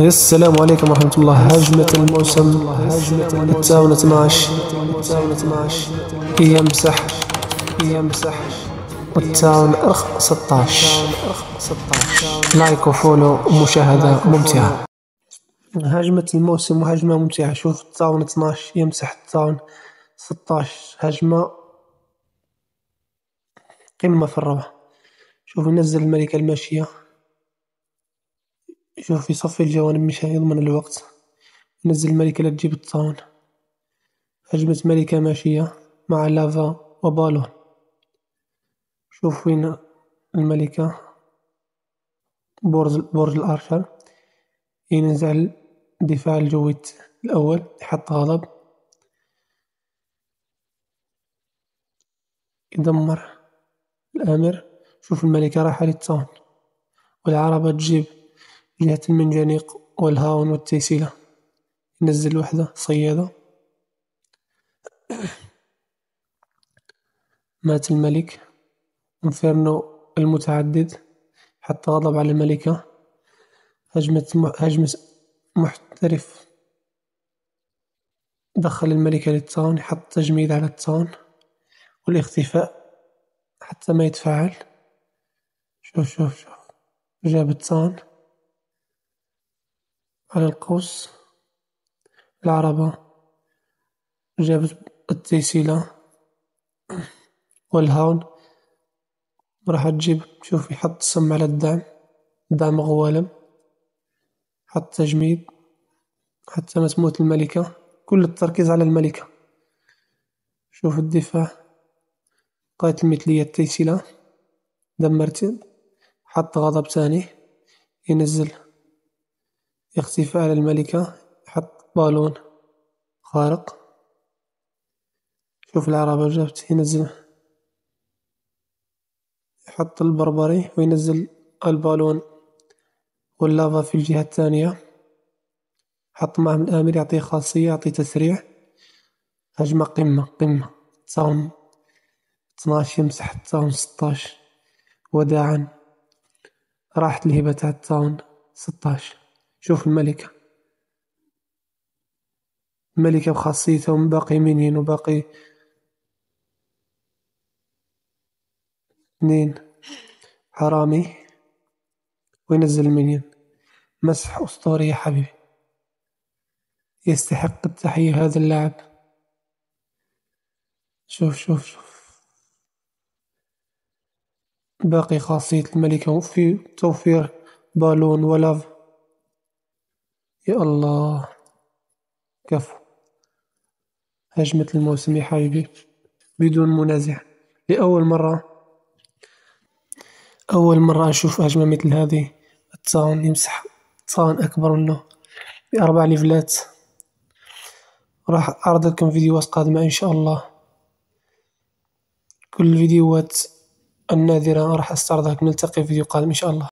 السلام عليكم ورحمة الله. هجمة الموسم التاون 12 يمسح والتاون رقم 16. لايك وفولو ومشاهدة ممتعة. هجمة الموسم وهجمة ممتعة. شوف التاون 12 يمسح التاون 16. هجمة قمة في الروعة. شوف ينزل الملكة الماشية، شوف يصفي الجوانب مشان يضمن الوقت. ينزل الملكة لتجيب التاون. هجمة ملكة ماشية مع لافا وبالون. شوف وين الملكة، برج الأرشر. ينزل الدفاع الجوي الأول، يحط غضب، يدمر الآمر. شوف الملكة رايحة للتاون، والعربة تجيب جهة المنجنيق والهاون والتيسيلة. ينزل وحدة صيادة، مات الملك. انفيرنو المتعدد حط غضب على الملكة. هجمة محترف، دخل الملكة للتاون، يحط تجميد على التاون والاختفاء حتى ما يتفاعل. شوف جاب التاون على القوس. العربة جابت التيسيلة والهاون، راح تجيب. شوف يحط السم على الدعم غوالم، حط تجميد حتى ما تموت الملكة. كل التركيز على الملكة. شوف الدفاع، قائد المثلية التيسيلة دمرت. حط غضب تاني، ينزل اختفاء على الملكة، يحط بالون خارق. شوف العربة جابت، ينزل يحط البربري وينزل البالون واللافا في الجهة الثانية. حط معهم الآمر يعطيه خاصية، يعطيه تسريع. هجمة قمة. تاون 12 يمسح التاون 16. وداعا، راحت الهبة تاع التاون 16. شوف الملكة بخاصيتهم، باقي مينين وباقي 2 حرامي. وينزل المينين. مسح أسطوري يا حبيبي، يستحق التحية هذا اللاعب. شوف باقي خاصية الملكة في توفير بالون ولاف. يا الله، كفو. هجمة الموسم يا حبيبي بدون منازع. أول مرة أشوف هجمة مثل هذه. التاون يمسح تاون أكبر منه ب4 ليفلات. راح أعرض لكم فيديوهات قادمة إن شاء الله. كل الفيديوهات النادرة راح أستعرضها. نلتقي في فيديو قادم إن شاء الله.